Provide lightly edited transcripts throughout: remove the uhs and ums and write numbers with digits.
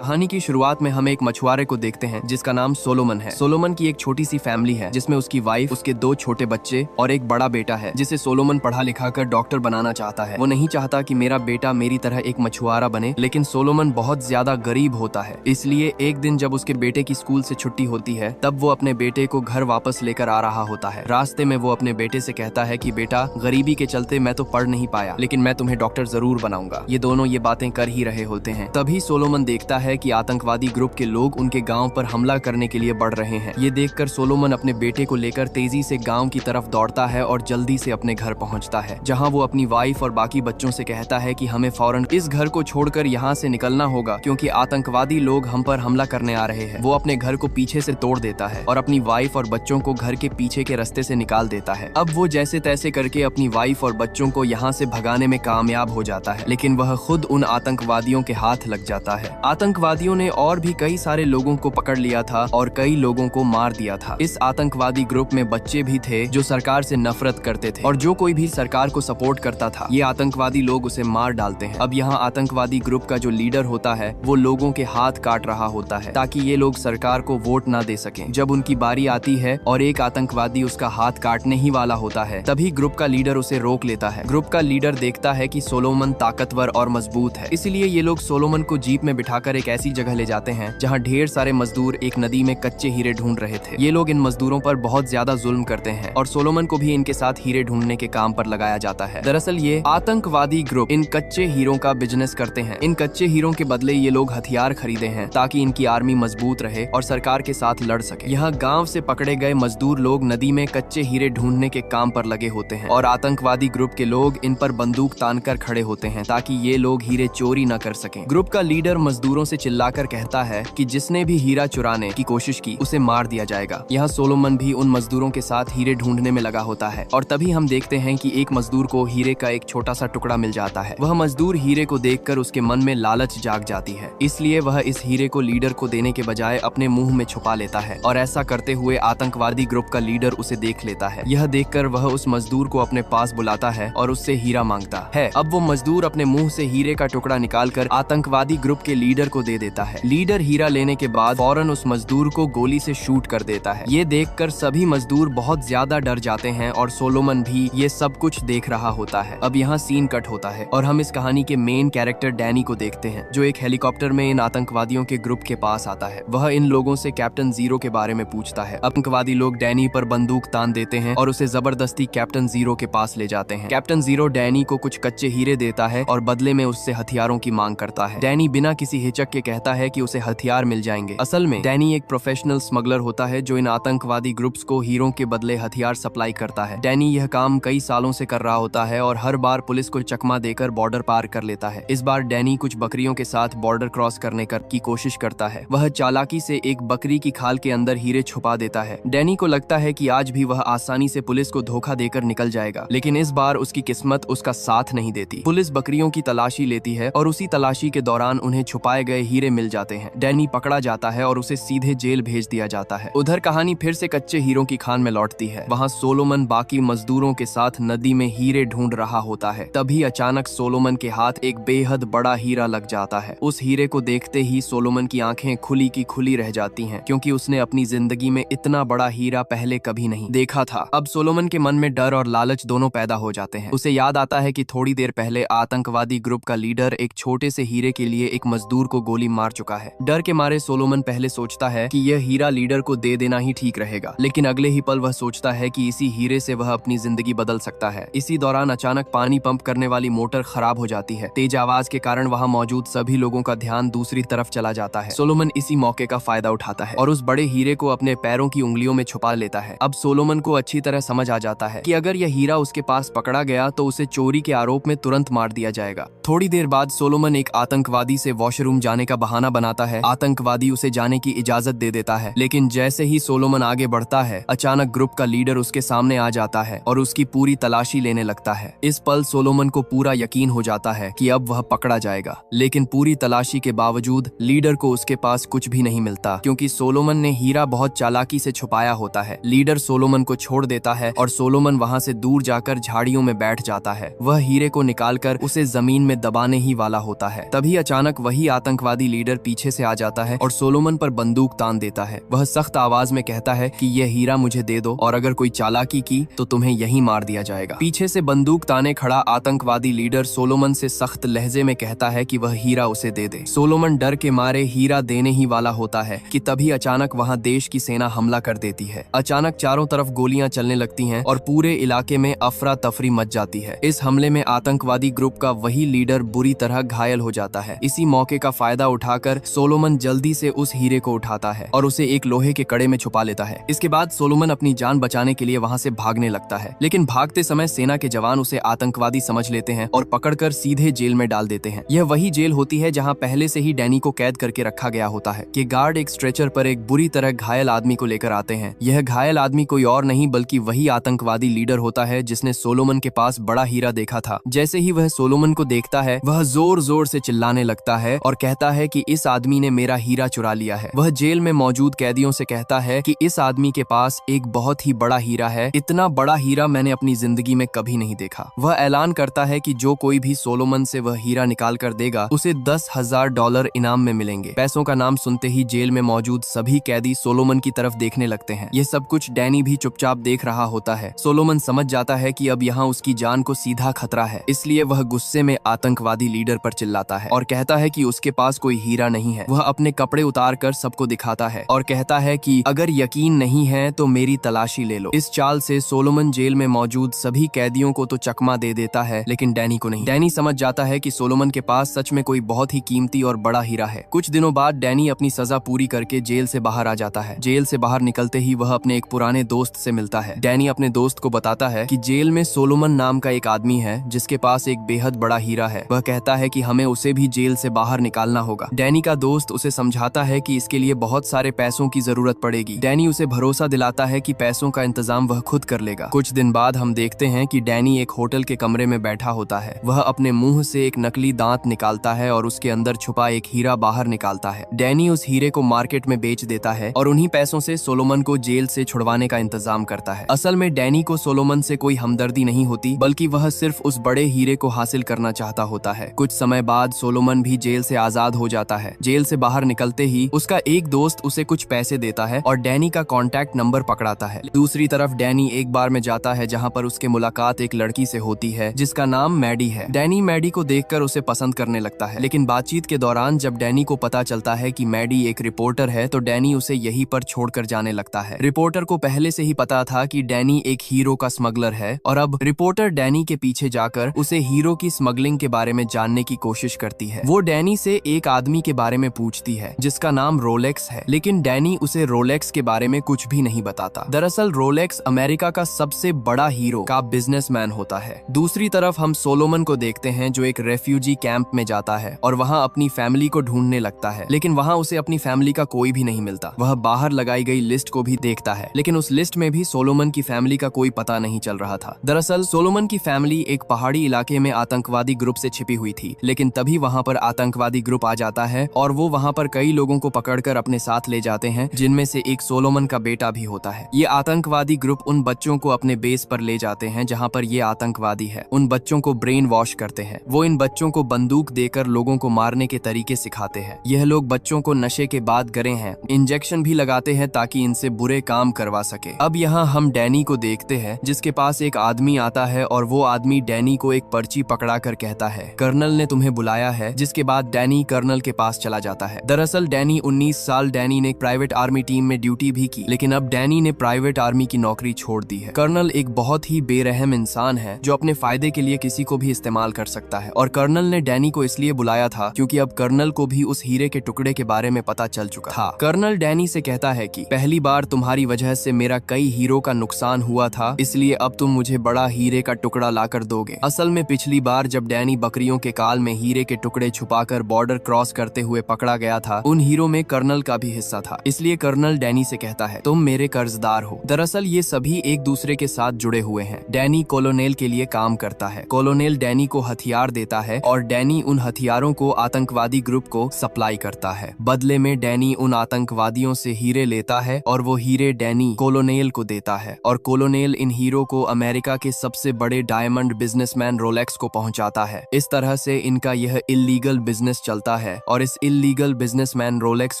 कहानी की शुरुआत में हम एक मछुआरे को देखते हैं जिसका नाम सोलोमन है। सोलोमन की एक छोटी सी फैमिली है जिसमें उसकी वाइफ, उसके 2 छोटे बच्चे और एक बड़ा बेटा है जिसे सोलोमन पढ़ा लिखा कर डॉक्टर बनाना चाहता है। वो नहीं चाहता कि मेरा बेटा मेरी तरह एक मछुआरा बने, लेकिन सोलोमन बहुत ज्यादा गरीब होता है। इसलिए एक दिन जब उसके बेटे की स्कूल से छुट्टी होती है तब वो अपने बेटे को घर वापस लेकर आ रहा होता है। रास्ते में वो अपने बेटे से कहता है कि बेटा, गरीबी के चलते मैं तो पढ़ नहीं पाया, लेकिन मैं तुम्हें डॉक्टर जरूर बनाऊंगा। ये दोनों ये बातें कर ही रहे होते हैं, तभी सोलोमन देखता है कि आतंकवादी ग्रुप के लोग उनके गांव पर हमला करने के लिए बढ़ रहे हैं। ये देखकर सोलोमन अपने बेटे को लेकर तेजी से गांव की तरफ दौड़ता है और जल्दी से अपने घर पहुंचता है, जहां वो अपनी वाइफ और बाकी बच्चों से कहता है कि हमें फौरन इस घर को छोड़कर यहाँ से निकलना होगा क्योंकि आतंकवादी लोग हम पर हमला करने आ रहे हैं। वो अपने घर को पीछे से तोड़ देता है और अपनी वाइफ और बच्चों को घर के पीछे के रास्ते से निकाल देता है। अब वो जैसे तैसे करके अपनी वाइफ और बच्चों को यहाँ से भगाने में कामयाब हो जाता है, लेकिन वह खुद उन आतंकवादियों के हाथ लग जाता है। आतंकवादियों ने और भी कई सारे लोगों को पकड़ लिया था और कई लोगों को मार दिया था। इस आतंकवादी ग्रुप में बच्चे भी थे जो सरकार से नफरत करते थे और जो कोई भी सरकार को सपोर्ट करता था ये आतंकवादी लोग उसे मार डालते हैं। अब यहाँ आतंकवादी ग्रुप का जो लीडर होता है वो लोगों के हाथ काट रहा होता है ताकि ये लोग सरकार को वोट ना दे सकें। जब उनकी बारी आती है और एक आतंकवादी उसका हाथ काटने ही वाला होता है तभी ग्रुप का लीडर उसे रोक लेता है। ग्रुप का लीडर देखता है कि सोलोमन ताकतवर और मजबूत है, इसलिए ये लोग सोलोमन को जीप में बिठाकर एक ऐसी जगह ले जाते हैं जहां ढेर सारे मजदूर एक नदी में कच्चे हीरे ढूंढ रहे थे। ये लोग इन मजदूरों पर बहुत ज्यादा जुल्म करते हैं और सोलोमन को भी इनके साथ हीरे ढूंढने के काम पर लगाया जाता है। दरअसल ये आतंकवादी ग्रुप इन कच्चे हीरों का बिजनेस करते हैं। इन कच्चे हीरों के बदले ये लोग हथियार खरीदे हैं ताकि इनकी आर्मी मजबूत रहे और सरकार के साथ लड़ सके। यहाँ गाँव से पकड़े गए मजदूर लोग नदी में कच्चे हीरे ढूंढने के काम पर लगे होते हैं और आतंकवादी ग्रुप के लोग इन पर बंदूक तानकर खड़े होते हैं ताकि ये लोग हीरे चोरी न कर सकें। ग्रुप का लीडर मजदूरों से चिल्लाकर कहता है कि जिसने भी हीरा चुराने की कोशिश की उसे मार दिया जाएगा। यहाँ सोलोमन भी उन मजदूरों के साथ हीरे ढूंढने में लगा होता है और तभी हम देखते हैं कि एक मजदूर को हीरे का एक छोटा सा टुकड़ा मिल जाता है। वह मजदूर हीरे को देखकर उसके मन में लालच जाग जाती है, इसलिए वह इस हीरे को लीडर को देने के बजाय अपने मुंह में छुपा लेता है और ऐसा करते हुए आतंकवादी ग्रुप का लीडर उसे देख लेता है। यह देखकर वह उस मजदूर को अपने पास बुलाता है और उससे हीरा मांगता है। अब वो मजदूर अपने मुंह से हीरे का टुकड़ा निकालकर आतंकवादी ग्रुप के लीडर को दे देता है। लीडर हीरा लेने के बाद फौरन उस मजदूर को गोली से शूट कर देता है। ये देखकर सभी मजदूर बहुत ज्यादा डर जाते हैं और सोलोमन भी ये सब कुछ देख रहा होता है। अब यहाँ सीन कट होता है और हम इस कहानी के मेन कैरेक्टर डैनी को देखते हैं जो एक हेलीकॉप्टर में इन आतंकवादियों के ग्रुप के पास आता है। वह इन लोगों से कैप्टन जीरो के बारे में पूछता है। आतंकवादी लोग डैनी पर बंदूक तान देते हैं और उसे जबरदस्ती कैप्टन जीरो के पास ले जाते हैं। कैप्टन जीरो डैनी को कुछ कच्चे हीरे देता है और बदले में उससे हथियारों की मांग करता है। डैनी बिना किसी हिचक के कहता है कि उसे हथियार मिल जाएंगे। असल में डैनी एक प्रोफेशनल स्मगलर होता है जो इन आतंकवादी ग्रुप्स को हीरों के बदले हथियार सप्लाई करता है। डैनी यह काम कई सालों से कर रहा होता है और हर बार पुलिस को चकमा देकर बॉर्डर पार कर लेता है। इस बार डैनी कुछ बकरियों के साथ बॉर्डर क्रॉस करने की कोशिश करता है। वह चालाकी से एक बकरी की खाल के अंदर हीरे छुपा देता है। डैनी को लगता है कि आज भी वह आसानी से पुलिस को धोखा देकर निकल जाएगा, लेकिन इस बार उसकी किस्मत उसका साथ नहीं देती। पुलिस बकरियों की तलाशी लेती है और उसी तलाशी के दौरान उन्हें छुपाए गए हीरे मिल जाते हैं। डैनी पकड़ा जाता है और उसे सीधे जेल भेज दिया जाता है। उधर कहानी फिर से कच्चे हीरों की खान में लौटती है। वहाँ सोलोमन बाकी मजदूरों के साथ नदी में हीरे ढूंढ रहा होता है। तभी अचानक सोलोमन के हाथ एक बेहद बड़ा हीरा लग जाता है। उस हीरे को देखते ही सोलोमन की आंखें खुली की खुली रह जाती हैं क्योंकि उसने अपनी जिंदगी में इतना बड़ा हीरा पहले कभी नहीं देखा था। अब सोलोमन के मन में डर और लालच दोनों पैदा हो जाते हैं। उसे याद आता है कि थोड़ी देर पहले आतंकवादी ग्रुप का लीडर एक छोटे से हीरे के लिए एक मजदूर को गोली मार चुका है। डर के मारे सोलोमन पहले सोचता है कि यह हीरा लीडर को दे देना ही ठीक रहेगा, लेकिन अगले ही पल वह सोचता है कि इसी हीरे से वह अपनी जिंदगी बदल सकता है। इसी दौरान अचानक पानी पंप करने वाली मोटर खराब हो जाती है। तेज आवाज के कारण वहाँ मौजूद सभी लोगों का ध्यान दूसरी तरफ चला जाता है। सोलोमन इसी मौके का फायदा उठाता है और उस बड़े हीरे को अपने पैरों की उंगलियों में छुपा लेता है। अब सोलोमन को अच्छी तरह समझ आ जाता है कि अगर यह हीरा उसके पास पकड़ा गया तो उसे चोरी के आरोप में तुरंत मार दिया जाएगा। थोड़ी देर बाद सोलोमन एक आतंकवादी से वॉशरूम जाने का बहाना बनाता है। आतंकवादी उसे जाने की इजाजत दे देता है, लेकिन जैसे ही सोलोमन आगे बढ़ता है अचानक ग्रुप का लीडर उसके सामने आ जाता है और उसकी पूरी तलाशी लेने लगता है। इस पल सोलोमन को पूरा यकीन हो जाता है कि अब वह पकड़ा जाएगा, लेकिन पूरी तलाशी के बावजूद लीडर को उसके पास कुछ भी नहीं मिलता क्योंकि सोलोमन ने हीरा बहुत चालाकी से छुपाया होता है। लीडर सोलोमन को छोड़ देता है और सोलोमन वहां से दूर जाकर झाड़ियों में बैठ जाता है। वह हीरे को निकालकर उसे जमीन में दबाने ही वाला होता है। तभी अचानक वही आतंकवादी आतंकवादी लीडर पीछे से आ जाता है और सोलोमन पर बंदूक तान देता है। वह सख्त आवाज में कहता है कि यह हीरा मुझे दे दो और अगर कोई चालाकी की तो तुम्हें यहीं मार दिया जाएगा। पीछे से बंदूक ताने खड़ा आतंकवादी लीडर सोलोमन से सख्त लहजे में कहता है कि वह हीरा उसे दे दे। सोलोमन डर के मारे हीरा देने ही वाला होता है कि तभी अचानक वहां देश की सेना हमला कर देती है। अचानक चारों तरफ गोलियां चलने लगती हैं और पूरे इलाके में अफरा तफरी मच जाती है। इस हमले में आतंकवादी ग्रुप का वही लीडर बुरी तरह घायल हो जाता है। इसी मौके का फायदा उठाकर सोलोमन जल्दी से उस हीरे को उठाता है और उसे एक लोहे के कड़े में छुपा लेता है। इसके बाद सोलोमन अपनी जान बचाने के लिए वहां से भागने लगता है, लेकिन भागते समय सेना के जवान उसे आतंकवादी समझ लेते हैं और पकड़कर सीधे जेल में डाल देते हैं। यह वही जेल होती है जहां पहले से ही डैनी को कैद करके रखा गया होता है कि गार्ड एक स्ट्रेचर पर एक बुरी तरह घायल आदमी को लेकर आते हैं। यह घायल आदमी कोई और नहीं बल्कि वही आतंकवादी लीडर होता है जिसने सोलोमन के पास बड़ा हीरा देखा था। जैसे ही वह सोलोमन को देखता है वह जोर जोर से चिल्लाने लगता है और कहता है कि इस आदमी ने मेरा हीरा चुरा लिया है। वह जेल में मौजूद कैदियों से कहता है कि इस आदमी के पास एक बहुत ही बड़ा हीरा है, इतना बड़ा हीरा मैंने अपनी जिंदगी में कभी नहीं देखा। वह ऐलान करता है कि जो कोई भी सोलोमन से वह हीरा निकाल कर देगा उसे $10,000 इनाम में मिलेंगे। पैसों का नाम सुनते ही जेल में मौजूद सभी कैदी सोलोमन की तरफ देखने लगते हैं। यह सब कुछ डैनी भी चुपचाप देख रहा होता है। सोलोमन समझ जाता है कि अब यहाँ उसकी जान को सीधा खतरा है, इसलिए वह गुस्से में आतंकवादी लीडर पर चिल्लाता है और कहता है कि उसके पास कोई हीरा नहीं है। वह अपने कपड़े उतार कर सबको दिखाता है और कहता है कि अगर यकीन नहीं है तो मेरी तलाशी ले लो। इस चाल से सोलोमन जेल में मौजूद सभी कैदियों को तो चकमा दे देता है, लेकिन डैनी को नहीं। डैनी समझ जाता है कि सोलोमन के पास सच में कोई बहुत ही कीमती और बड़ा हीरा है। कुछ दिनों बाद डैनी अपनी सजा पूरी करके जेल से बाहर आ जाता है। जेल से बाहर निकलते ही वह अपने एक पुराने दोस्त से मिलता है। डैनी अपने दोस्त को बताता है कि जेल में सोलोमन नाम का एक आदमी है जिसके पास एक बेहद बड़ा हीरा है। वह कहता है कि हमें उसे भी जेल से बाहर निकालना होगा। डैनी का दोस्त उसे समझाता है कि इसके लिए बहुत सारे पैसों की जरूरत पड़ेगी। डैनी उसे भरोसा दिलाता है कि पैसों का इंतजाम वह खुद कर लेगा। कुछ दिन बाद हम देखते हैं कि डैनी एक होटल के कमरे में बैठा होता है। वह अपने मुंह से एक नकली दांत निकालता है और उसके अंदर छुपा एक हीरा बाहर निकालता है। डैनी उस हीरे को मार्केट में बेच देता है और उन्हीं पैसों से सोलोमन को जेल से छुड़वाने का इंतजाम करता है। असल में डैनी को सोलोमन से कोई हमदर्दी नहीं होती, बल्कि वह सिर्फ उस बड़े हीरे को हासिल करना चाहता होता है। कुछ समय बाद सोलोमन भी जेल से आजाद हो जाता है। जेल से बाहर निकलते ही उसका एक दोस्त उसे कुछ पैसे देता है और डैनी का कॉन्टैक्ट नंबर पकड़ाता है। दूसरी तरफ डैनी एक बार में जाता है जहाँ पर उसके मुलाकात एक लड़की से होती है जिसका नाम मैडी है। डैनी मैडी को देखकर उसे पसंद करने लगता है, लेकिन बातचीत के दौरान जब डैनी को पता चलता है कि मैडी एक रिपोर्टर है तो डैनी उसे यहीं पर छोड़कर जाने लगता है। रिपोर्टर को पहले से ही पता था कि डैनी एक हीरो का स्मगलर है और अब रिपोर्टर डैनी के पीछे जाकर उसे हीरो की स्मगलिंग के बारे में जानने की कोशिश करती है। वो डैनी से एक आदमी के बारे में पूछती है जिसका नाम रोलेक्स है, लेकिन डैनी उसे रोलेक्स के बारे में कुछ भी नहीं बताता। दरअसल रोलेक्स अमेरिका का सबसे बड़ा हीरो का बिजनेसमैन होता है। दूसरी तरफ हम सोलोमन को देखते हैं जो एक रेफ्यूजी कैंप में जाता है और वहाँ अपनी फैमिली को ढूंढने लगता है, लेकिन वहाँ उसे अपनी फैमिली का कोई भी नहीं मिलता। वह बाहर लगाई गई लिस्ट को भी देखता है, लेकिन उस लिस्ट में भी सोलोमन की फैमिली का कोई पता नहीं चल रहा था। दरअसल सोलोमन की फैमिली एक पहाड़ी इलाके में आतंकवादी ग्रुप से छिपी हुई थी, लेकिन तभी वहाँ पर आतंकवादी ग्रुप आ जाता है और वो वहाँ पर कई लोगों को पकड़कर अपने साथ ले जाते हैं, जिनमें से एक सोलोमन का बेटा भी होता है। ये आतंकवादी ग्रुप उन बच्चों को अपने बेस पर ले जाते हैं जहाँ पर ये आतंकवादी है। उन बच्चों को ब्रेन वॉश करते हैं। वो इन बच्चों को बंदूक देकर लोगों को मारने के तरीके सिखाते हैं। यह लोग बच्चों को नशे के बाद गरे हैं, इंजेक्शन भी लगाते हैं ताकि इनसे बुरे काम करवा सके। अब यहाँ हम डैनी को देखते हैं जिसके पास एक आदमी आता है और वो आदमी डैनी को एक पर्ची पकड़ा कर कहता है कर्नल ने तुम्हें बुलाया है, जिसके बाद डैनी कर्नल के पास चला जाता है। दरअसल डैनी 19 साल डैनी ने प्राइवेट आर्मी टीम में ड्यूटी भी की, लेकिन अब डैनी ने प्राइवेट आर्मी की नौकरी छोड़ दी है। कर्नल एक बहुत ही बेरहम इंसान है जो अपने फायदे के लिए किसी को भी इस्तेमाल कर सकता है और कर्नल ने डैनी को इसलिए बुलाया था क्योंकि अब कर्नल को भी उस हीरे के टुकड़े के बारे में पता चल चुका था। कर्नल डैनी से कहता है कि पहली बार तुम्हारी वजह से मेरा कई हीरो का नुकसान हुआ था, इसलिए अब तुम मुझे बड़ा हीरे का टुकड़ा लाकर दोगे। असल में पिछली बार जब डैनी बकरियों के काल में हीरे के टुकड़े छुपाकर बॉर्डर क्रॉस करते हुए पकड़ा गया था, उन हीरो में कर्नल का भी हिस्सा था, इसलिए कर्नल डैनी से कहता है तुम मेरे कर्जदार हो। दरअसल ये सभी एक दूसरे के साथ जुड़े हुए हैं। डैनी कॉलोनेल के लिए काम करता है। कॉलोनेल डैनी को हथियार देता है और डैनी उन हथियारों को आतंकवादी ग्रुप को सप्लाई करता है। बदले में डैनी उन आतंकवादियों से हीरे लेता है और वो हीरे डैनी कॉलोनेल को देता है और कॉलोनेल इन हीरो को अमेरिका के सबसे बड़े डायमंड बिजनेसमैन रोलेक्स को पहुंचाता है। इस तरह से इनका यह इल्लीगल बिजनेस चलता है और इस इल्लीगल बिजनेसमैन रोलेक्स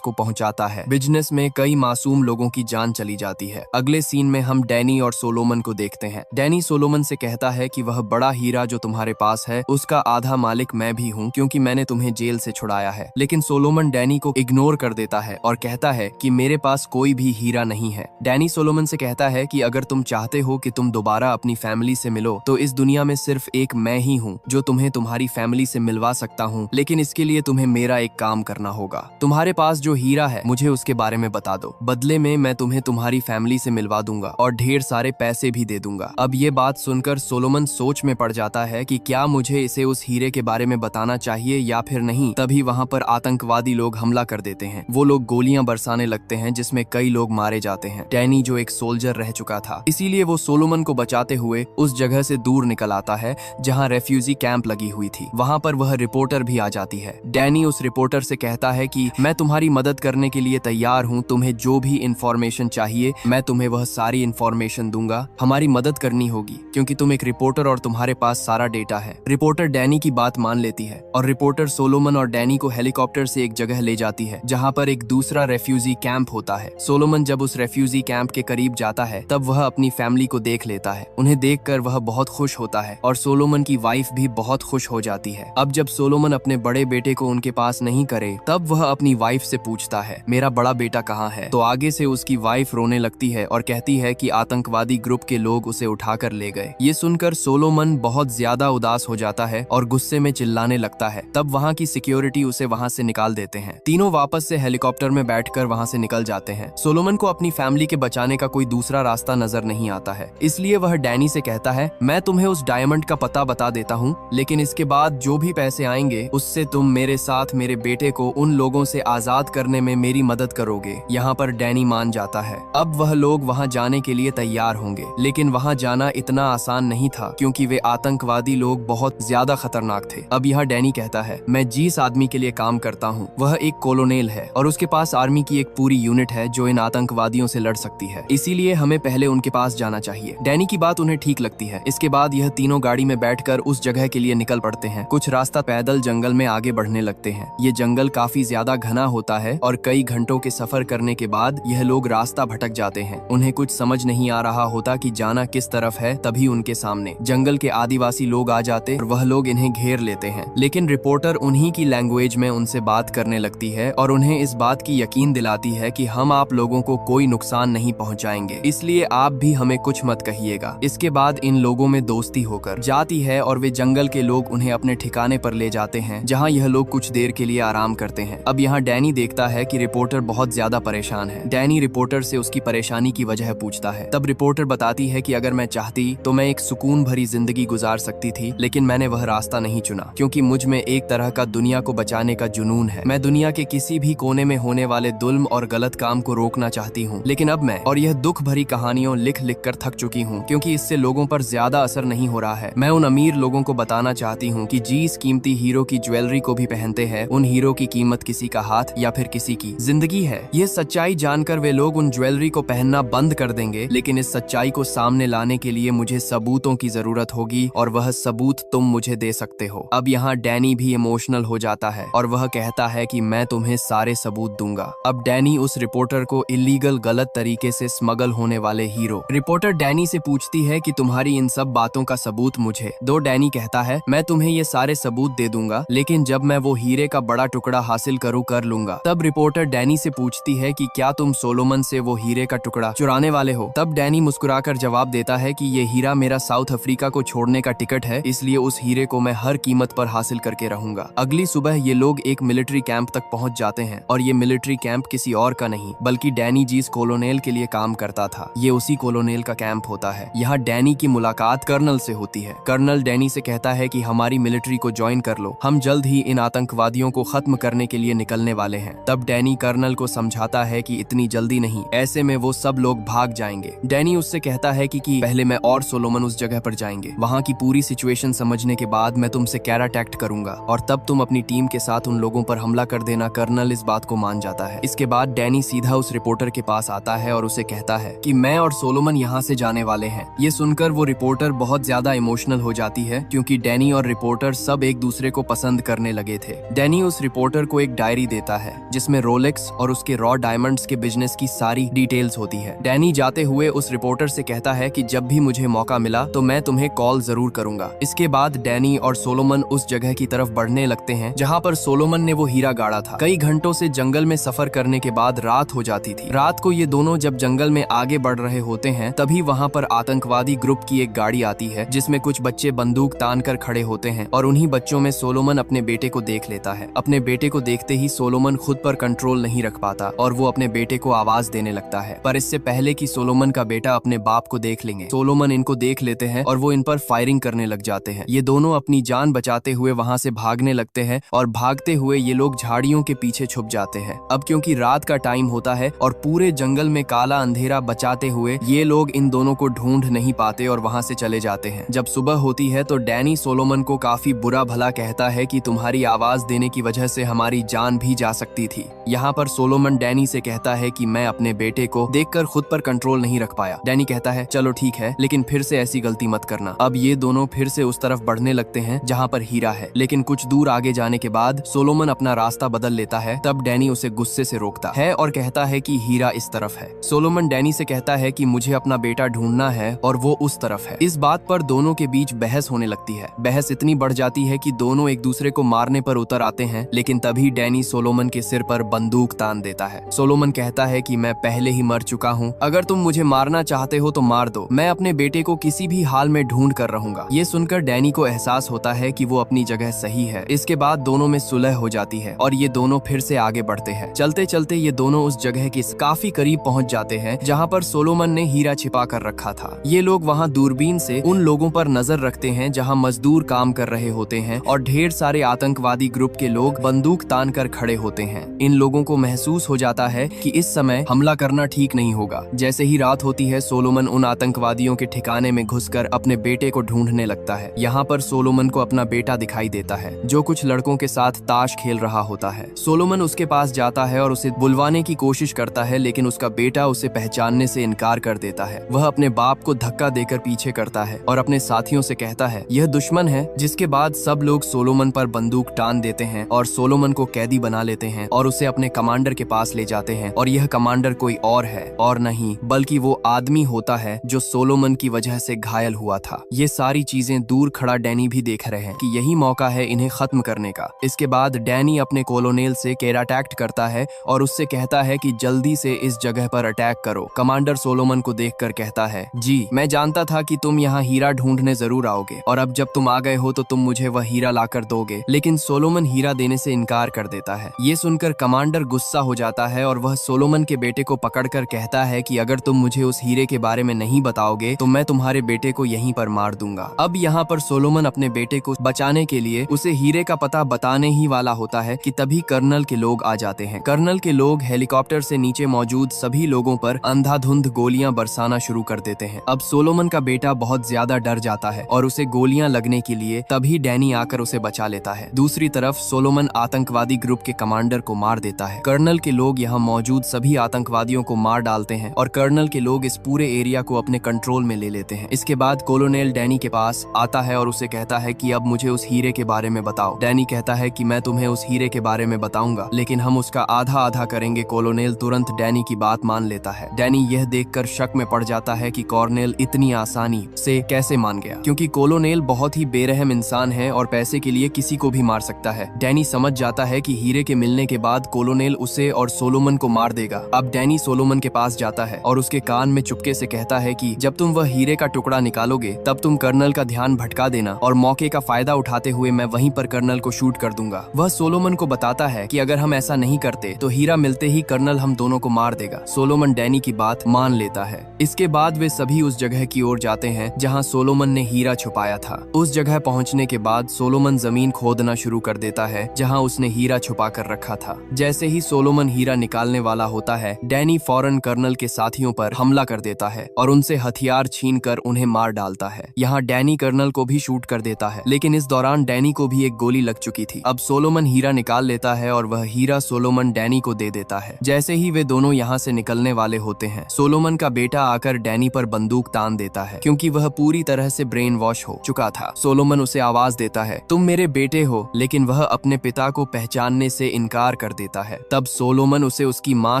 को पहुंचाता है। बिजनेस में कई मासूम लोगों की जान चली जाती है। अगले सीन में हम डैनी और सोलोमन को देखते हैं। डैनी सोलोमन से कहता है कि वह बड़ा हीरा जो तुम्हारे पास है उसका आधा मालिक मैं भी हूँ, क्योंकि मैंने तुम्हें जेल से छुड़ाया है। लेकिन सोलोमन डैनी को इग्नोर कर देता है और कहता है कि मेरे पास कोई भी हीरा नहीं है। डैनी सोलोमन से कहता है कि अगर तुम चाहते हो कि तुम दोबारा अपनी फैमिली से मिलो तो इस दुनिया में सिर्फ एक मैं ही हूँ जो तुम्हें तुम्हारी फैमिली से मिलवा सकता हूँ, लेकिन इसके लिए तुम्हें मेरा एक काम करना होगा। तुम्हारे पास जो हीरा है मुझे उसके बारे में बता दो, बदले में मैं तुम्हें तुम्हारी फैमिली से मिलवा दूंगा और ढेर सारे पैसे भी दे दूंगा। अब ये बात सुनकर सोलोमन सोच में पड़ जाता है कि क्या मुझे इसे उस हीरे के बारे में बताना चाहिए या फिर नहीं। तभी वहाँ पर आतंकवादी लोग हमला कर देते हैं। वो लोग गोलियां बरसाने लगते हैं जिसमें कई लोग मारे जाते हैं। डैनी जो एक सोल्जर रह चुका था, इसीलिए वो सोलोमन को बचाते हुए उस जगह से दूर निकल आता है जहाँ रेफ्यूजी कैंप लगी हुई थी। वहाँ पर वह रिपोर्टर भी आ जाती है। डैनी उस रिपोर्टर से कहता है कि मैं तुम्हारी मदद करने के लिए तैयार हूँ, तुम्हें जो भी इंफॉर्मेशन चाहिए मैं तुम्हें वह सारी इंफॉर्मेशन दूंगा। हमारी मदद करनी होगी क्योंकि तुम एक रिपोर्टर और तुम्हारे पास सारा डेटा है। रिपोर्टर डैनी की बात मान लेती है और रिपोर्टर सोलोमन और डैनी को हेलीकॉप्टर से एक जगह ले जाती है जहाँ पर एक दूसरा रेफ्यूजी कैंप होता है। सोलोमन जब उस रेफ्यूजी कैंप के करीब जाता है तब वह अपनी फैमिली को देख लेता है। उन्हें देखकर वह बहुत खुश होता है और सोलोमन की वाइफ भी बहुत खुश हो जाती है। अब जब सोलोमन अपने बड़े बेटे को उनके पास नहीं करे तब वह अपनी वाइफ से पूछता है मेरा बड़ा बेटा कहाँ है। तो आगे से उसकी वाइफ रोने लगती है और कहती है कि आतंकवादी ग्रुप के लोग उसे उठाकर ले गए। ये सुनकर सोलोमन बहुत ज्यादा उदास हो जाता है और गुस्से में चिल्लाने लगता है। तब वहाँ की सिक्योरिटी उसे वहाँ से निकाल देते हैं। तीनों वापस से हेलीकॉप्टर में बैठकर वहाँ से निकल जाते हैं। सोलोमन को अपनी फैमिली के बचाने का कोई दूसरा रास्ता नजर नहीं आता है, इसलिए वह डैनी से कहता है मैं तुम्हें उस डायमंड का पता बता देता हूँ, लेकिन इसके बाद जो भी पैसे आएंगे उससे तुम मेरे साथ मेरे बेटे को उन लोगों से आजाद करने में मेरी मदद करोगे। यहाँ पर डैनी मान जाता है। अब वह लोग वहाँ जाने के लिए तैयार होंगे, लेकिन वहाँ जाना इतना आसान नहीं था क्योंकि वे आतंकवादी लोग बहुत ज्यादा खतरनाक थे। अब यहाँ डैनी कहता है मैं जिस आदमी के लिए काम करता हूँ वह एक कॉलोनेल है और उसके पास आर्मी की एक पूरी यूनिट है जो इन आतंकवादियों से लड़ सकती है, इसीलिए हमें पहले उनके पास जाना चाहिए। डैनी की बात उन्हें ठीक लगती है। इसके बाद यह तीनों गाड़ी में बैठकर उस जगह के लिए निकल पड़ते हैं। कुछ रास्ता पैदल जंगल में आगे बढ़ने लगते हैं। ये जंगल काफी ज्यादा घना होता है और कई घंटों के सफर करने के बाद यह लोग रास्ता भटक जाते हैं। उन्हें कुछ समझ नहीं आ रहा होता कि जाना किस तरफ है। तभी उनके सामने जंगल के आदिवासी लोग आ जाते और वह लोग इन्हें घेर लेते हैं, लेकिन रिपोर्टर उन्हीं की लैंग्वेज में उनसे बात करने लगती है और उन्हें इस बात की यकीन दिलाती है कि हम आप लोगों को कोई नुकसान नहीं पहुंचाएंगे, इसलिए आप भी हमें कुछ मत कहिएगा। इसके बाद इन लोगों में दोस्ती होकर जाती है और वे जंगल के लोग उन्हें अपने ठिकाने पर ले जाते हैं जहां यह लोग कुछ देर के लिए आराम करते हैं। अब यहाँ डैनी देखता है कि रिपोर्टर बहुत ज्यादा परेशान है। डैनी रिपोर्टर से उसकी परेशानी की वजह पूछता है। तब रिपोर्टर बताती है कि अगर मैं चाहती तो मैं एक सुकून भरी जिंदगी गुजार सकती थी, लेकिन मैंने वह रास्ता नहीं चुना क्योंकि मुझ में एक तरह का दुनिया को बचाने का जुनून है। मैं दुनिया के किसी भी कोने में होने वाले जुल्म और गलत काम को रोकना चाहती हूँ, लेकिन अब मैं और यह दुख भरी कहानियों लिख लिख कर थक चुकी हूँ क्योंकि इससे लोगों पर ज्यादा असर नहीं हो रहा है। मैं उन अमीर लोगों को बताना चाहती हूँ कि जिस कीमती हीरो की ज्वेलरी को भी पहनते हैं उन हीरो की कीमत किसी का हाथ या फिर किसी की जिंदगी है। यह सच्चाई जानकर वे लोग उन ज्वेलरी को पहनना बंद कर देंगे, लेकिन इस सच्चाई को सामने लाने के लिए मुझे सबूतों की जरूरत होगी और वह सबूत तुम मुझे दे सकते हो। अब यहाँ डैनी भी इमोशनल हो जाता है और वह कहता है कि मैं तुम्हें सारे सबूत दूंगा। अब डैनी उस रिपोर्टर को इलीगल गलत तरीके से स्मगल होने वाले हीरो। रिपोर्टर डैनी से पूछती है कि तुम्हारी इन सब बातों का सबूत मुझे दो। डैनी कहता है मैं तुम्हें ये सारे सबूत दे दूंगा, लेकिन जब मैं वो हीरे का बड़ा टुकड़ा हासिल कर लूंगा। तब रिपोर्टर डैनी से पूछती है कि क्या तुम सोलोमन से वो हीरे का टुकड़ा चुराने वाले हो। तब डैनी मुस्कुराकर जवाब देता है कि ये हीरा मेरा साउथ अफ्रीका को छोड़ने का टिकट है, इसलिए उस हीरे को मैं हर कीमत पर हासिल करके रहूंगा। अगली सुबह ये लोग एक मिलिट्री कैंप तक पहुंच जाते हैं और ये मिलिट्री कैंप किसी और का नहीं बल्कि डैनी जिस कॉलोनेल के लिए काम करता था ये उसी कॉलोनेल का कैंप होता है। यहाँ डैनी की मुलाकात कर्नल से होती है। कर्नल डैनी से कहता है कि हमारी मिलिट्री को ज्वाइन कर लो, हम जल्द ही इन आतंकवादियों को खत्म करने के लिए निकलने वाले हैं। तब डैनी कर्नल को समझाता है कि इतनी जल्दी नहीं, ऐसे में वो सब लोग भाग जाएंगे। डैनी उससे कहता है कि पहले मैं और सोलोमन उस जगह पर जाएंगे, वहाँ की पूरी सिचुएशन समझने के बाद मैं तुमसे कैराटैक्ट करूंगा और तब तुम अपनी टीम के साथ उन लोगों पर हमला कर देना। कर्नल इस बात को मान जाता है। इसके बाद डैनी सीधा उस रिपोर्टर के पास आता है और उसे कहता है कि मैं और सोलोमन यहाँ से जाने वाले हैं। ये सुनकर वो रिपोर्टर बहुत ज्यादा इमोशनल हो जाती है क्योंकि डैनी और रिपोर्टर सब एक दूसरे को पसंद करने लगे थे। डैनी उस रिपोर्टर को एक डायरी देता है जिसमें रोलेक्स और उसके रॉ डायमंड्स के बिजनेस की सारी डिटेल्स होती है। डैनी जाते हुए उस रिपोर्टर से कहता है कि जब भी मुझे मौका मिला तो मैं तुम्हें कॉल जरूर करूंगा। इसके बाद डैनी और सोलोमन उस जगह की तरफ बढ़ने लगते हैं जहाँ पर सोलोमन ने वो हीरा गाड़ा था। कई घंटों से जंगल में सफर करने के बाद रात हो जाती थी। रात को ये दोनों जब जंगल में आगे बढ़ रहे होते हैं तभी वहाँ पर आतंकवादी ग्रुप की एक गाड़ी आती है जिसमें कुछ बच्चे बंदूक तान कर खड़े होते हैं और उन्हीं बच्चों में सोलोमन अपने बेटे को देख लेता है। अपने बेटे को देखते ही सोलोमन खुद पर कंट्रोल नहीं रख पाता और वो अपने बेटे को आवाज देने लगता है। पर इससे पहले कि सोलोमन का बेटा अपने बाप को देख लेंगे, सोलोमन इनको देख लेते हैं और वो इन पर फायरिंग करने लग जाते हैं। ये दोनों अपनी जान बचाते हुए वहाँ से भागने लगते हैं और भागते हुए ये लोग झाड़ियों के पीछे छुप जाते हैं। अब क्योंकि रात का टाइम होता है और पूरे जंगल में काला अंधेरा बचाते हुए ये लोग इन दोनों को ढूंढ नहीं पाते और वहाँ से चले जाते हैं। जब सुबह होती है तो डैनी सोलोमन को काफी बुरा भला कहता है कि तुम्हारी आवाज देने की वजह से हमारी जान भी जा सकती थी। यहाँ पर सोलोमन डैनी से कहता है कि मैं अपने बेटे को देखकर खुद पर कंट्रोल नहीं रख पाया। डैनी कहता है चलो ठीक है, लेकिन फिर से ऐसी गलती मत करना। अब ये दोनों फिर से उस तरफ बढ़ने लगते हैं जहाँ पर हीरा है, लेकिन कुछ दूर आगे जाने के बाद सोलोमन अपना रास्ता बदल लेता है। तब डैनी उसे गुस्से से रोकता है और कहता है कि हीरा इस तरफ है। सोलोमन डैनी से कहता है कि मुझे अपना बेटा ढूंढना है और वो उस तरफ है। इस बात पर दोनों के बीच बहस होने लगती है। बहस इतनी बढ़ जाती है कि दोनों एक दूसरे को मारने पर उतर आते हैं, लेकिन तभी डैनी सोलोमन के सिर पर बंदूक तान देता है। सोलोमन कहता है कि मैं पहले ही मर चुका हूँ, अगर तुम मुझे मारना चाहते हो तो मार दो, मैं अपने बेटे को किसी भी हाल में ढूंढ कर रहूंगा। ये सुनकर डैनी को एहसास होता है कि वो अपनी जगह सही है। इसके बाद दोनों में सुलह हो जाती है और ये दोनों फिर से आगे बढ़ते हैं। चलते चलते ये दोनों उस जगह के काफी करीब पहुंच जाते हैं जहाँ पर सोलोमन ने हीरा छिपा कर रखा था। ये लोग वहाँ दूरबीन से उन लोगों पर नजर रखते हैं जहाँ मजदूर काम कर रहे होते हैं और ढेर सारे आतंकवादी ग्रुप के लोग बंदूक तान कर खड़े होते हैं। इन लोगों को महसूस हो जाता है कि इस समय हमला करना ठीक नहीं होगा। जैसे ही रात होती है सोलोमन उन आतंकवादियों के ठिकाने में घुसकर अपने बेटे को ढूंढने लगता है। यहाँ पर सोलोमन को अपना बेटा दिखाई देता है जो कुछ लड़कों के साथ ताश खेल रहा होता है। सोलोमन उसके पास जाता है और उसे बुलवाने की कोशिश करता है, लेकिन उसका बेटा उसे पहचानने से इनकार कर देता है। वह अपने बाप को धक्का देकर पीछे करता है और अपने साथियों से कहता है यह दुश्मन है। जिसके बाद सब लोग सोलोमन पर बंदूक टान देते हैं और सोलोमन को कैदी बना लेते हैं और उसे अपने कमांडर के पास ले जाते हैं। और यह कमांडर कोई और है और नहीं बल्कि वो आदमी होता है जो सोलोमन की वजह से घायल हुआ था। ये सारी चीजें दूर खड़ा डैनी भी देख रहे हैं कि यही मौका है इन्हें खत्म करने का। इसके बाद डैनी अपने कोलोनेल से केराटैक्ट करता है और उससे कहता है कि जल्दी से इस जगह पर अटैक करो। कमांडर सोलोमन को देखकर कहता है जी मैं जानता था कि तुम यहाँ हीरा ढूंढने जरूर आओगे और अब जब तुम आ गए हो तो तुम मुझे वह हीरा लाकर दोगे। लेकिन सोलोमन हीरा देने से इनकार कर देता है। ये सुनकर कमांडर गुस्सा हो जाता है और वह सोलोमन के बेटे को पकड़कर कहता है कि अगर तुम मुझे उस हीरे के बारे में नहीं बताओगे तो मैं तुम्हारे बेटे को यहीं पर मार दूंगा। अब यहाँ पर सोलोमन अपने बेटे को बचाने के लिए उसे हीरे का पता बताने ही वाला होता है कि तभी कर्नल के लोग आ जाते हैं। कर्नल के लोग हेलीकॉप्टर से नीचे मौजूद सभी लोगों पर अंधाधुंध गोलियां बरसाना शुरू कर देते हैं। अब सोलोमन का बेटा बहुत ज्यादा डर जाता है और उसे गोलियां लगने के लिए तभी डैनी आकर उसे बचा लेता है। दूसरी तरफ सोलोमन आतंकवादी ग्रुप के कमांडर को मार देता है। कर्नल के लोग यहाँ मौजूद सभी आतंकवादियों को मार डालते हैं और कर्नल के लोग इस पूरे एरिया को अपने कंट्रोल में ले लेते हैं। इसके बाद कोलोनेल डैनी के पास आता है और उसे कहता है कि अब मुझे उस हीरे के बारे में बताओ। डैनी कहता है कि मैं तुम्हें उस हीरे के बारे में बताऊंगा, लेकिन हम उसका आधा आधा करेंगे। कोलोनेल तुरंत डैनी की बात मान लेता है। डैनी यह देखकर शक में पड़ जाता है कि कॉर्नेल इतनी आसानी से कैसे मान गया, क्योंकि कोलोनेल बहुत ही बेरहम इंसान है और पैसे के लिए किसी को भी मार सकता है। डैनी समझ जाता है कि हीरे के मिलने के बाद कोलोनेल उसे और सोलोमन को मार देगा। अब डैनी सोलोमन के पास जाता है और उसके कान में चुपके से कहता है कि जब तुम वह हीरे का टुकड़ा निकालोगे तब तुम कर्नल का ध्यान भटका देना और मौके का फायदा उठाते हुए मैं वहीं पर कर्नल को शूट कर दूंगा। वह सोलोमन को बताता है कि अगर हम ऐसा नहीं करते तो हीरा मिलते ही कर्नल हम दोनों को मार देगा। सोलोमन डैनी की बात मान लेता है। इसके बाद वे सभी उस जगह की ओर जाते हैं जहां सोलोमन ने हीरा छुपाया था। उस जगह पहुंचने के बाद सोलोमन जमीन खोदना शुरू कर देता है जहां उसने हीरा छुपा कर रखा था। जैसे ही सोलोमन हीरा निकालने वाला होता है, डैनी फौरन कर्नल के साथियों पर हमला कर देता है और उनसे हथियार छीनकर उन्हें मार डालता है। यहाँ डैनी कर्नल को भी शूट कर देता है, लेकिन इस दौरान डैनी को भी एक गोली लग चुकी थी। अब सोलोमन हीरा निकाल लेता है और वह हीरा सोलोमन डैनी को दे देता है। जैसे ही वे दोनों यहाँ से निकलने वाले होते हैं, सोलोमन का बेटा आकर डैनी पर बंदूक तान देता है, क्योंकि वह पूरी तरह से ब्रेन वॉश हो चुका था। सोलोमन उसे आवाज देता है, तुम मेरे बेटे हो, लेकिन वह वह अपने पिता को पहचानने से इनकार कर देता है। तब सोलोमन उसे उसकी माँ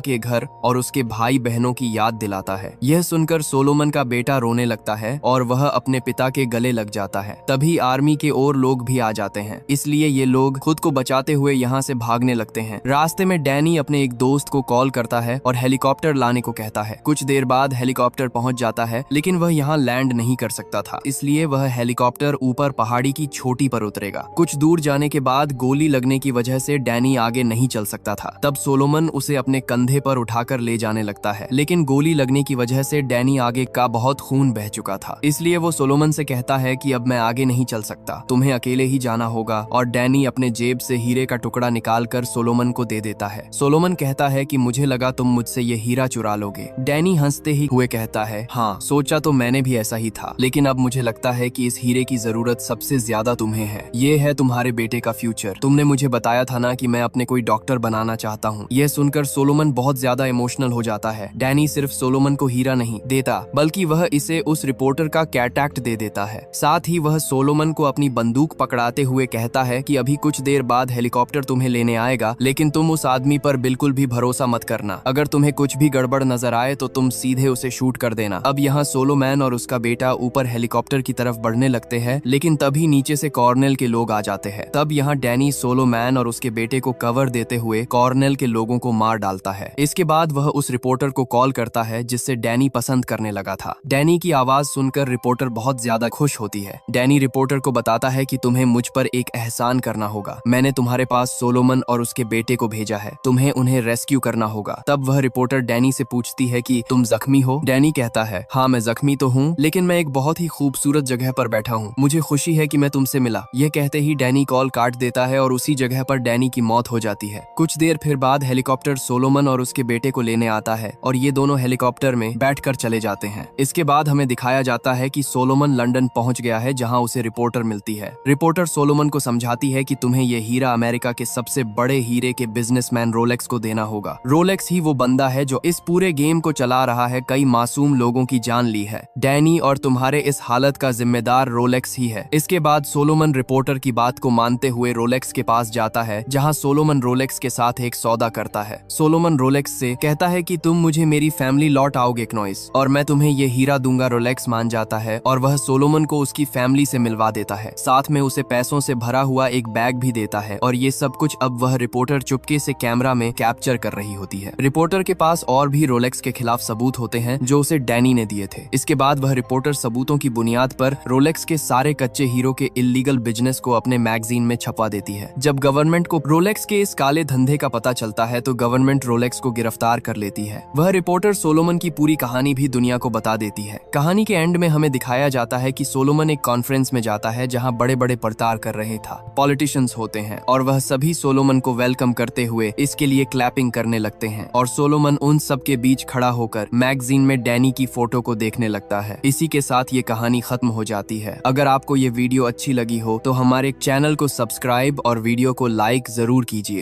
के घर और उसके भाई बहनों की याद दिलाता है। यह सुनकर सोलोमन का बेटा रोने लगता है और वह अपने पिता के गले लग जाता है। तभी आर्मी के और लोग भी आ जाते हैं, इसलिए ये लोग खुद को बचाते हुए यहाँ से भागने लगते हैं। रास्ते में डैनी अपने एक दोस्त को कॉल करता है और हेलीकॉप्टर लाने को कहता है। कुछ देर बाद हेलीकॉप्टर पहुंच जाता है, लेकिन वह यहाँ लैंड नहीं कर सकता था, इसलिए वह हेलीकॉप्टर ऊपर पहाड़ी की चोटी पर उतरेगा। कुछ दूर जाने के बाद गोली लगने की वजह से डैनी आगे नहीं चल सकता था। तब सोलोमन उसे अपने कंधे पर उठाकर ले जाने लगता है, लेकिन गोली लगने की वजह से डैनी आगे का बहुत खून बह चुका था, इसलिए वो सोलोमन से कहता है कि अब मैं आगे नहीं चल सकता, तुम्हें अकेले ही जाना होगा। और डैनी अपने जेब से हीरे का टुकड़ा निकालकर सोलोमन को दे देता है। सोलोमन कहता है कि मुझे लगा तुम मुझसे ये हीरा चुरा लोगे। डैनी हंसते ही हुए कहता है, हाँ, सोचा तो मैंने भी ऐसा ही था, लेकिन अब मुझे लगता है कि इस हीरे की जरूरत सबसे ज्यादा तुम्हें है। ये है तुम्हारे बेटे का फ्यूचर। तुमने मुझे बताया था ना कि मैं अपने कोई डॉक्टर बनाना चाहता हूँ। यह सुनकर सोलोमन बहुत ज्यादा इमोशनल हो जाता है। डैनी सिर्फ सोलोमन को हीरा नहीं देता, बल्कि वह इसे उस रिपोर्टर का कैटैक्ट दे देता है। साथ ही वह सोलोमन को अपनी बंदूक पकड़ाते हुए कहता है कि अभी कुछ देर बाद हेलीकॉप्टर तुम्हें लेने आएगा, लेकिन तुम उस आदमी पर बिल्कुल भी भरोसा मत करना। अगर तुम्हें कुछ भी गड़बड़ नजर आए तो तुम सीधे उसे शूट कर देना। अब यहाँ सोलोमैन और उसका बेटा ऊपर हेलीकॉप्टर की तरफ बढ़ने लगते हैं, लेकिन तभी नीचे से कॉर्नेल के लोग आ जाते हैं। तब यहाँ डैनी सोलोमैन और उसके बेटे को कवर देते हुए कॉर्नेल के लोगों को मार डालता है। इसके बाद वह उस रिपोर्टर को कॉल करता है जिससे डैनी पसंद करने लगा था। डैनी की आवाज सुनकर रिपोर्टर बहुत ज्यादा खुश होती है। डैनी रिपोर्टर को बताता है कि तुम्हें मुझ पर एक एहसान करना होगा। मैंने तुम्हारे पास सोलोमन और उसके बेटे को भेजा है, तुम्हें उन्हें रेस्क्यू करना होगा। तब वह रिपोर्टर डैनी से पूछती है कि तुम जख्मी हो? डैनी कहता है, हाँ, मैं जख्मी तो हूँ, लेकिन मैं एक बहुत ही खूबसूरत जगह पर बैठा हूँ। मुझे खुशी है कि मैं तुमसे मिला। यह कहते ही डैनी कॉल काट देता है और उसी जगह पर डैनी की मौत हो जाती है। कुछ देर फिर बाद हेलीकॉप्टर सोलोमन और उसके बेटे को लेने आता है और ये दोनों हेलीकॉप्टर में बैठकर चले जाते हैं। इसके बाद हमें दिखाया जाता है कि सोलोमन लंदन पहुंच गया है, जहां उसे रिपोर्टर मिलती है। रिपोर्टर सोलोमन को समझाती है कि तुम्हें ये हीरा अमेरिका के सबसे बड़े हीरे के बिजनेसमैन रोलेक्स को देना होगा। रोलेक्स ही वो बंदा है जो इस पूरे गेम को चला रहा है, कई मासूम लोगों की जान ली है। डैनी और तुम्हारे इस हालत का जिम्मेदार रोलेक्स ही है। इसके बाद सोलोमन रिपोर्टर की बात को मानते हुए रोलेक्स के पास जाता है, जहां सोलोमन रोलेक्स के साथ एक सौदा करता है। सोलोमन रोलेक्स से कहता है कि तुम मुझे मेरी फैमिली लौट आओगे क्नॉइस, और मैं तुम्हें ये हीरा दूंगा। रोलेक्स मान जाता है और वह सोलोमन को उसकी फैमिली से मिलवा देता है। साथ में उसे पैसों से भरा हुआ एक बैग भी देता है, और ये सब कुछ अब वह रिपोर्टर चुपके से कैमरा में कैप्चर कर रही होती है। रिपोर्टर के पास और भी रोलेक्स के खिलाफ सबूत होते हैं जो उसे डैनी ने दिए थे। इसके बाद वह रिपोर्टर सबूतों की बुनियाद पर रोलेक्स के सारे कच्चे हीरो के इल्लीगल बिजनेस को अपने मैगजीन में छपवा देती है। जब गवर्नमेंट को रोलेक्स के इस काले धंधे का पता चलता है तो गवर्नमेंट रोलेक्स को गिरफ्तार कर लेती है। वह रिपोर्टर सोलोमन की पूरी कहानी भी दुनिया को बता देती है। कहानी के एंड में हमें दिखाया जाता है कि सोलोमन एक कॉन्फ्रेंस में जाता है जहां बड़े बड़े प्रचार कर रहे था, पॉलिटिशियंस होते हैं, और वह सभी सोलोमन को वेलकम करते हुए इसके लिए क्लैपिंग करने लगते हैं। और सोलोमन उन सब के बीच खड़ा होकर मैगजीन में डैनी की फोटो को देखने लगता है। इसी के साथ ये कहानी खत्म हो जाती है। अगर आपको ये वीडियो अच्छी लगी हो तो हमारे चैनल को सब्सक्राइब और वीडियो को लाइक जरूर कीजिए।